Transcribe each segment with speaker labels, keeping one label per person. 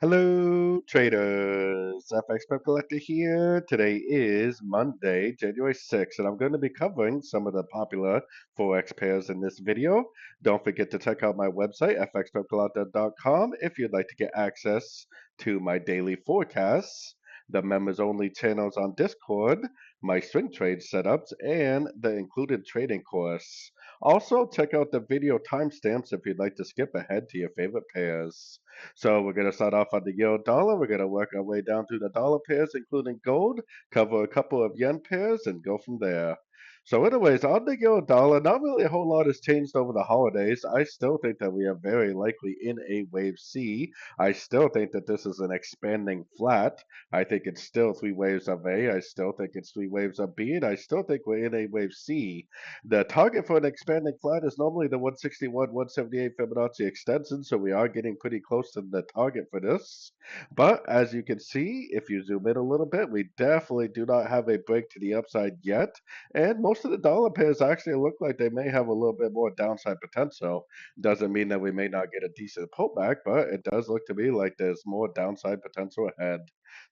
Speaker 1: Hello, traders. FX Pip Collector here. Today is Monday, January 6th, and I'm going to be covering some of the popular Forex pairs in this video. Don't forget to check out my website, fxpipcollector.com, if you'd like to get access to my daily forecasts, the members only channels on Discord, my swing trade setups, and the included trading course. Also, check out the video timestamps if you'd like to skip ahead to your favorite pairs. So we're going to start off on the euro dollar. We're going to work our way down through the dollar pairs, including gold, cover a couple of yen pairs, and go from there. So anyways, on the euro dollar, not really a whole lot has changed over the holidays. I still think that we are very likely in a wave C. I still think that this is an expanding flat. I think it's still three waves of A. I still think it's three waves of B. And I still think we're in a wave C. The target for an expanding flat is normally the 161, 178 Fibonacci extension, so we are getting pretty close to the target for this. But as you can see, if you zoom in a little bit, we definitely do not have a break to the upside yet. And most of the dollar pairs actually look like they may have a little bit more downside potential. Doesn't mean that we may not get a decent pullback, but it does look to me like there's more downside potential ahead.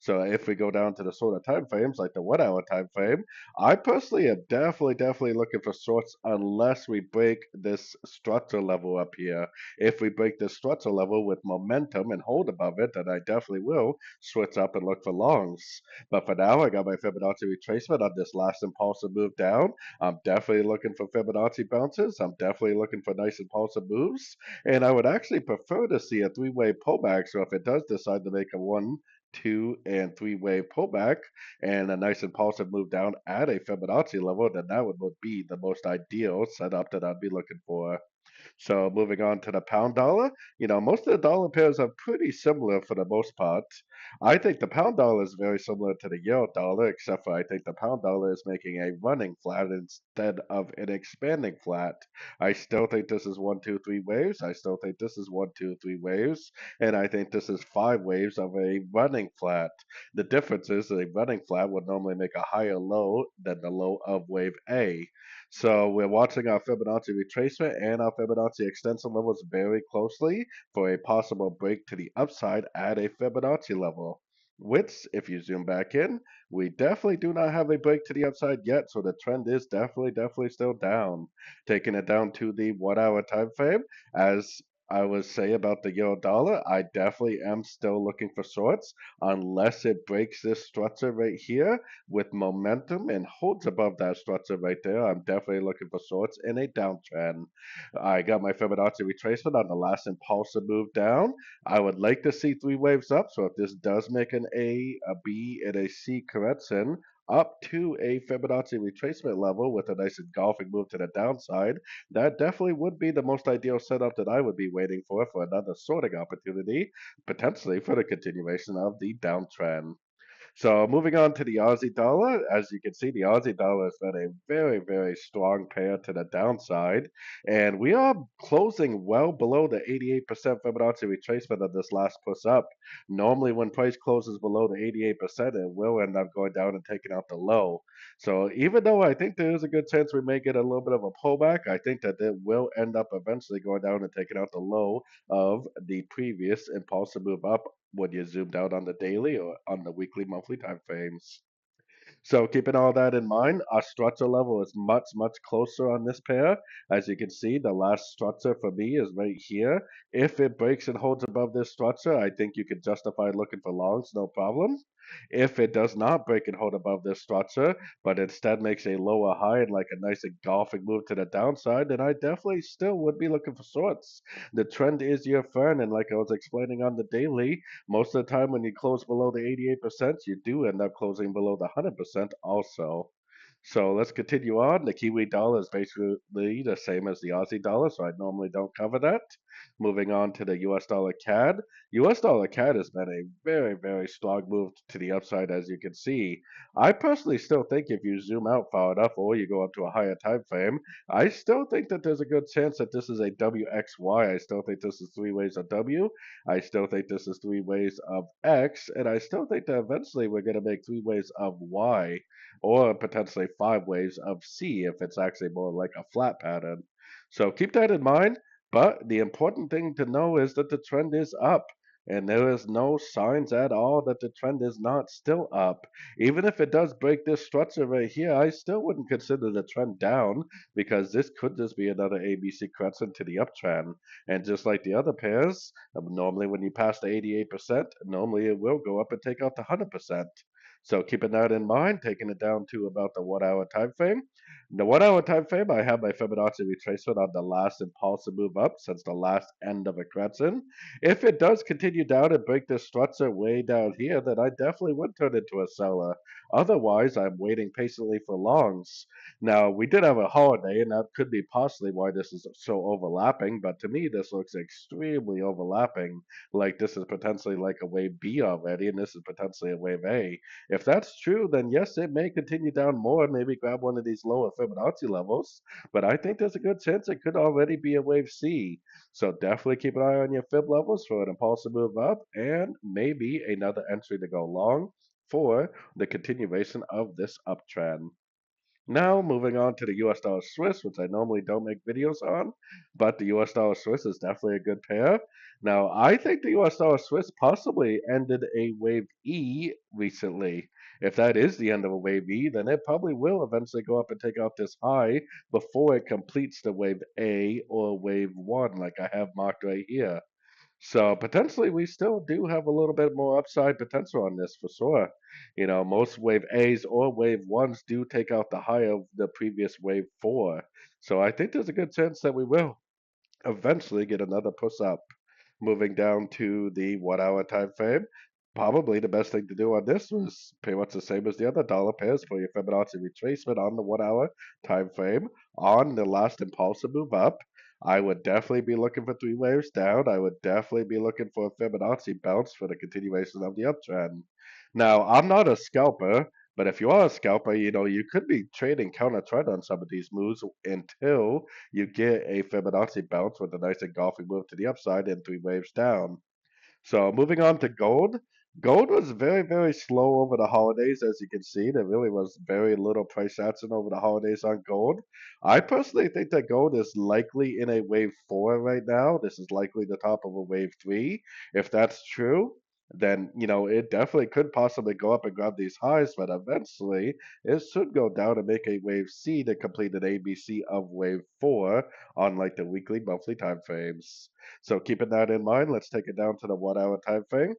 Speaker 1: So if we go down to the sort of time frames, like the 1 hour time frame, I personally am definitely looking for shorts unless we break this structure level up here. If we break this structure level with momentum and hold above it, then I definitely will switch up and look for longs. But for now, I got my Fibonacci retracement on this last impulsive move down. I'm definitely looking for Fibonacci bounces. I'm definitely looking for nice impulsive moves. And I would actually prefer to see a three-way pullback. So if it does decide to make a 1, 2, and 3 wave pullback and a nice impulsive move down at a Fibonacci level, then that would be the most ideal setup that I'd be looking for. So moving on to the pound dollar, most of the dollar pairs are pretty similar for the most part. I think the pound dollar is very similar to the euro dollar, except for I think the pound dollar is making a running flat instead of an expanding flat. I still think this is 1, 2, 3 waves. I still think this is 1, 2, 3 waves. And I think this is 5 waves of a running flat. The difference is a running flat would normally make a higher low than the low of wave A. So we're watching our Fibonacci retracement and our Fibonacci extension levels very closely for a possible break to the upside at a Fibonacci level. Which, if you zoom back in, we definitely do not have a break to the upside yet, so the trend is definitely still down. Taking it down to the 1 hour time frame, as I would say about the euro dollar, I definitely am still looking for shorts unless it breaks this structure right here with momentum and holds above that structure right there. I'm definitely looking for shorts in a downtrend. I got my Fibonacci retracement on the last impulsive move down. I would like to see three waves up. So if this does make an A, a B, and a C correction, up to a Fibonacci retracement level with a nice engulfing move to the downside, that definitely would be the most ideal setup that I would be waiting for another sorting opportunity, potentially for the continuation of the downtrend. So moving on to the Aussie dollar, as you can see, the Aussie dollar has been a very strong pair to the downside, and we are closing well below the 88% Fibonacci retracement of this last push up. Normally, when price closes below the 88%, it will end up going down and taking out the low. So even though I think there is a good chance we may get a little bit of a pullback, I think that it will end up eventually going down and taking out the low of the previous impulsive move up when you zoomed out on the daily or on the weekly, monthly time frames. So keeping all that in mind, our structure level is much closer on this pair. As you can see, the last structure for me is right here. If it breaks and holds above this structure, I think you can justify looking for longs, no problem. If it does not break and hold above this structure, but instead makes a lower high and like a nice engulfing move to the downside, then I definitely still would be looking for shorts. The trend is your friend, and like I was explaining on the daily, most of the time when you close below the 88%, you do end up closing below the 100% also. So let's continue on. The Kiwi dollar is basically the same as the Aussie dollar, so I normally don't cover that. Moving on to the US dollar CAD. US dollar CAD has been a very strong move to the upside, as you can see. I personally still think if you zoom out far enough or you go up to a higher time frame, I still think that there's a good chance that this is a WXY. I still think this is three ways of W. I still think this is three ways of X. And I still think that eventually we're going to make three ways of Y or potentially 5 waves of C if it's actually more like a flat pattern. So keep that in mind. But the important thing to know is that the trend is up. and there is no signs at all that the trend is not still up. Even if it does break this structure right here, I still wouldn't consider the trend down because this could just be another ABC crescent to the uptrend. And just like the other pairs, normally when you pass the 88%, normally it will go up and take out the 100%. So keeping that in mind, taking it down to about the 1 hour time frame. The 1 hour time frame, I have my Fibonacci retracement on the last impulsive move up since the last end of a crescent. If it does continue down and break this structure way down here, then I definitely would turn into a seller. Otherwise, I'm waiting patiently for longs. Now, we did have a holiday, and that could be possibly why this is so overlapping, but to me, this looks extremely overlapping. Like this is potentially like a wave B already, and this is potentially a wave A. If that's true, then yes, it may continue down more, maybe grab one of these lower Fibonacci levels, but I think there's a good chance it could already be a wave C. So definitely keep an eye on your fib levels for an impulsive move up and maybe another entry to go long for the continuation of this uptrend. Now, moving on to the US dollar Swiss, which I normally don't make videos on, but the US dollar Swiss is definitely a good pair. Now, I think the US dollar Swiss possibly ended a wave E recently. If that is the end of a wave E, then it probably will eventually go up and take out this high before it completes the wave A or wave 1, like I have marked right here. So potentially we still do have a little bit more upside potential on this for sure. Most wave A's or wave ones do take out the high of the previous wave four. So I think there's a good chance that we will eventually get another push up. Moving down to the 1 hour time frame. Probably the best thing to do on this was pretty much the same as the other dollar pairs for your Fibonacci retracement on the 1 hour time frame on the last impulsive move up. I would definitely be looking for three waves down. I would definitely be looking for a Fibonacci bounce for the continuation of the uptrend. Now, I'm not a scalper, but if you are a scalper, you could be trading counter trend on some of these moves until you get a Fibonacci bounce with a nice engulfing move to the upside and three waves down. So moving on to gold. Gold was very, very slow over the holidays, as you can see. There really was very little price action over the holidays on gold. I personally think that gold is likely in a wave four right now. This is likely the top of a wave three. If that's true, then it definitely could possibly go up and grab these highs, but eventually it should go down and make a wave C to complete an ABC of wave four on like the weekly, monthly time frames. So keeping that in mind, let's take it down to the 1 hour time frame.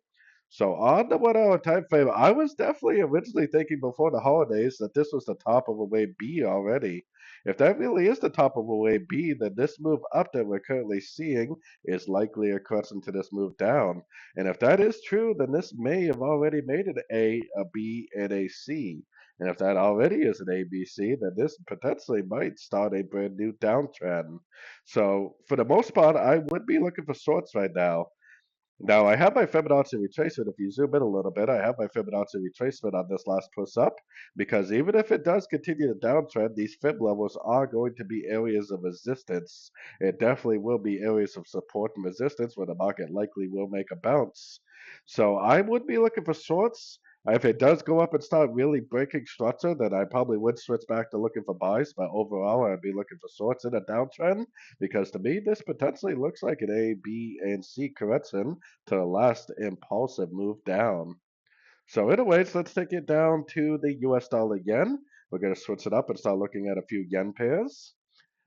Speaker 1: So on the 1 hour time frame, I was definitely originally thinking before the holidays that this was the top of a wave B already. If that really is the top of a wave B, then this move up that we're currently seeing is likely a crescent to this move down. And if that is true, then this may have already made an A, a B, and a C. And if that already is an ABC, then this potentially might start a brand new downtrend. So for the most part, I would be looking for shorts right now. Now I have my Fibonacci retracement. If you zoom in a little bit, I have my Fibonacci retracement on this last push up because even if it does continue the downtrend, these Fib levels are going to be areas of resistance. It definitely will be areas of support and resistance where the market likely will make a bounce. So I would be looking for shorts. If it does go up and start really breaking structure, then I probably would switch back to looking for buys. But overall, I'd be looking for shorts in a downtrend because to me, this potentially looks like an A, B, and C correction to the last impulsive move down. So anyways, let's take it down to the US dollar yen. We're going to switch it up and start looking at a few yen pairs.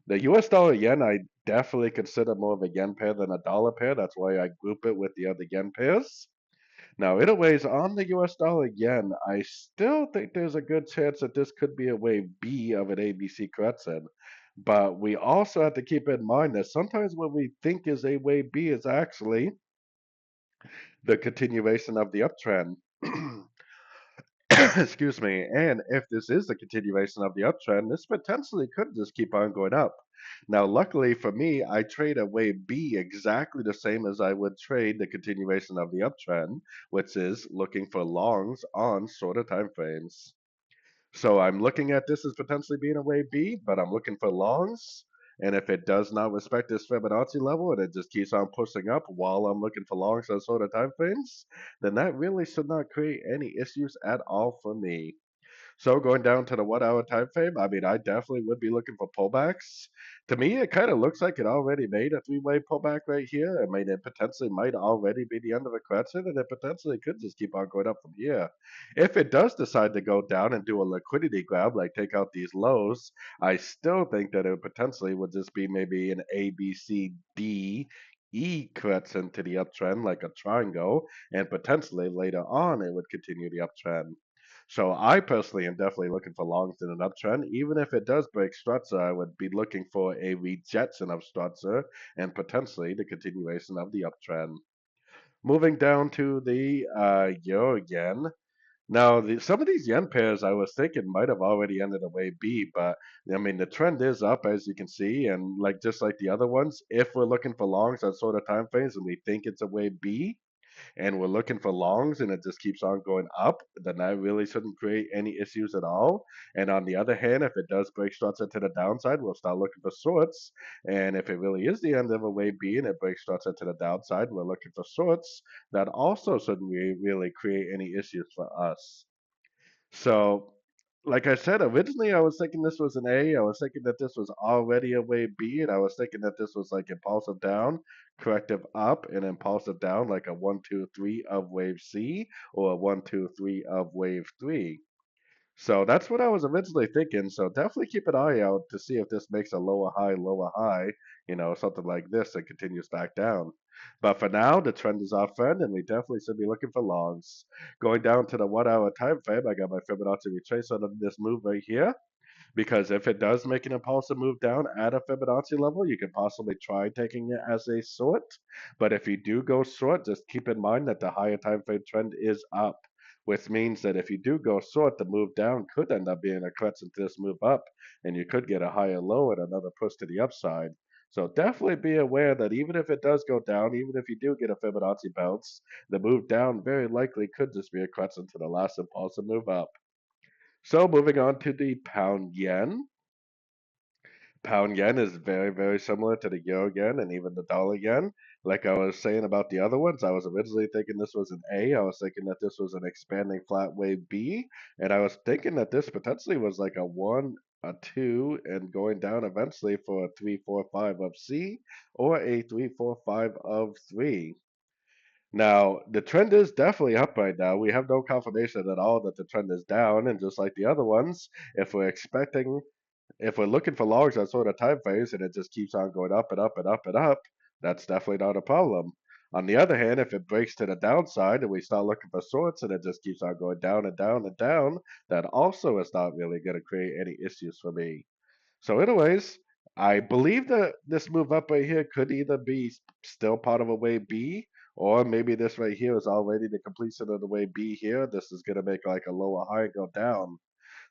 Speaker 1: The US dollar yen, I definitely consider more of a yen pair than a dollar pair. That's why I group it with the other yen pairs. Now, anyways, on the US dollar yen, I still think there's a good chance that this could be a wave B of an ABC correction. But we also have to keep in mind that sometimes what we think is a wave B is actually the continuation of the uptrend. Excuse me. And if this is the continuation of the uptrend, this potentially could just keep on going up. Now, luckily for me, I trade a wave B exactly the same as I would trade the continuation of the uptrend, which is looking for longs on shorter time frames. So I'm looking at this as potentially being a wave B, but I'm looking for longs. And if it does not respect this Fibonacci level and it just keeps on pushing up while I'm looking for longs on shorter time frames, then that really should not create any issues at all for me. So going down to the 1 hour time frame, I mean, I definitely would be looking for pullbacks. To me, it kind of looks like it already made a three-way pullback right here. I mean, it potentially might already be the end of a correction, and it potentially could just keep on going up from here. If it does decide to go down and do a liquidity grab, like take out these lows, I still think that it potentially would just be maybe an A, B, C, D, E correction to the uptrend, like a triangle, and potentially later on it would continue the uptrend. So I personally am definitely looking for longs in an uptrend. Even if it does break structure, I would be looking for a rejection of structure and potentially the continuation of the uptrend. Moving down to the euro yen. Now, some of these yen pairs I was thinking might have already ended a way B, but I mean the trend is up as you can see, and like just like the other ones, if we're looking for longs at sort of time frames and we think it's a way B, and we're looking for longs and it just keeps on going up, then that really shouldn't create any issues at all. And on the other hand, if it does break structure to the downside, we'll start looking for shorts. And if it really is the end of a way B and it breaks structure to the downside, we're looking for shorts. That also shouldn't really create any issues for us. So, like I said, originally I was thinking this was an A. I was thinking that this was already a wave B, and I was thinking that this was like impulsive down, corrective up, and impulsive down, like a 1, 2, 3 of wave C or a 1, 2, 3 of wave 3. So that's what I was originally thinking. So definitely keep an eye out to see if this makes a lower high, something like this and continues back down. But for now, the trend is our friend, and we definitely should be looking for longs. Going down to the 1 hour time frame, I got my Fibonacci retracement on this move right here. Because if it does make an impulsive move down at a Fibonacci level, you could possibly try taking it as a short. But if you do go short, just keep in mind that the higher time frame trend is up, which means that if you do go short, the move down could end up being a correction to this move up, and you could get a higher low and another push to the upside. So definitely be aware that even if it does go down, even if you do get a Fibonacci bounce, the move down very likely could just be a correction to the last impulsive move up. So moving on to the pound yen. Pound yen is very, very similar to the euro yen and even the dollar yen. Like I was saying about the other ones, I was originally thinking this was an A. I was thinking that this was an expanding flat wave B. And I was thinking that this potentially was like a 1, a 2, and going down eventually for a 3, 4, 5 of C or a 3, 4, 5 of 3. Now, the trend is definitely up right now. We have no confirmation at all that the trend is down. And just like the other ones, if we're expecting if we're looking for logs on sort of time frames and it just keeps on going up and up and up and up, that's definitely not a problem. On the other hand, if it breaks to the downside and we start looking for shorts and it just keeps on going down and down and down, that also is not really going to create any issues for me. So, anyways, I believe that this move up right here could either be still part of a wave B, or maybe this right here is already the completion of the wave B here. This is going to make like a lower high go down.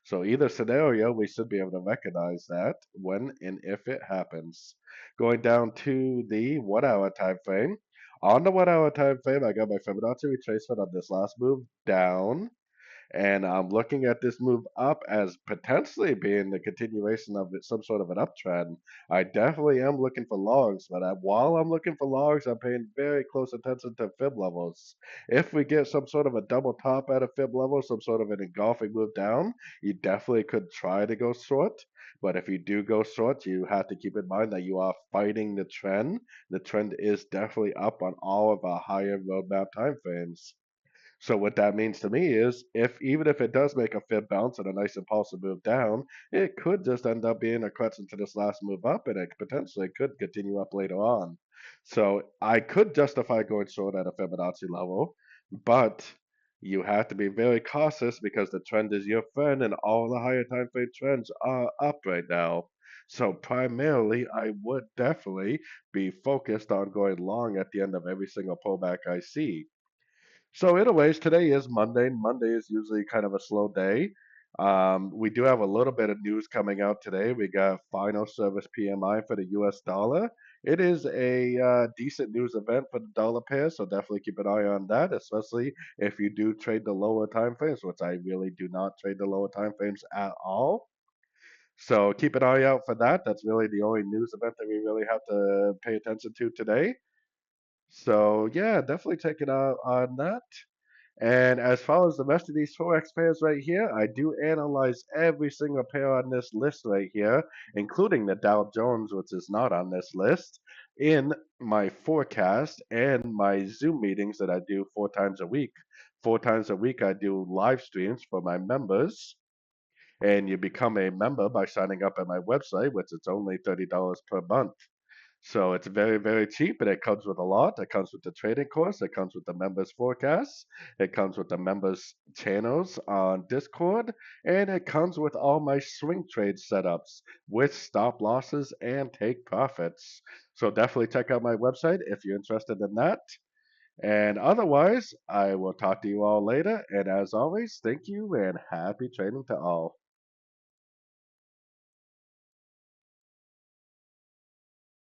Speaker 1: So either scenario, we should be able to recognize that when and if it happens. Going down to the 1 hour time frame. On the 1 hour time frame, I got my Fibonacci retracement on this last move down. And I'm looking at this move up as potentially being the continuation of some sort of an uptrend. I definitely am looking for logs, but while I'm looking for logs, I'm paying very close attention to fib levels. If we get some sort of a double top at a fib level, some sort of an engulfing move down, you definitely could try to go short. But if you do go short, you have to keep in mind that you are fighting the trend. The trend is definitely up on all of our higher roadmap time frames. So what that means to me is if even if it does make a fib bounce and a nice impulsive move down, it could just end up being a correction to this last move up and it potentially could continue up later on. So I could justify going short at a Fibonacci level, but you have to be very cautious because the trend is your friend and all the higher time frame trends are up right now. So primarily, I would definitely be focused on going long at the end of every single pullback I see. So, anyways, today is Monday. Monday is usually kind of a slow day. We do have a little bit of news coming out today. We got final service PMI for the US dollar. It is a decent news event for the dollar pair, so definitely keep an eye on that, especially if you do trade the lower time frames, which I really do not trade the lower time frames at all. So keep an eye out for that. That's really the only news event that we really have to pay attention to today. So yeah, definitely take it out on that. And as far as the rest of these Forex pairs right here, I do analyze every single pair on this list right here, including the Dow Jones, which is not on this list, in my forecast and my Zoom meetings that I do 4 times a week. 4 times a week, I do live streams for my members. And you become a member by signing up at my website, which is only $30 per month. So it's very, very cheap, and it comes with a lot. It comes with the trading course. It comes with the members forecasts. It comes with the members channels on Discord, and it comes with all my swing trade setups with stop losses and take profits. So definitely check out my website if you're interested in that. And otherwise, I will talk to you all later. And as always, thank you and happy trading to all.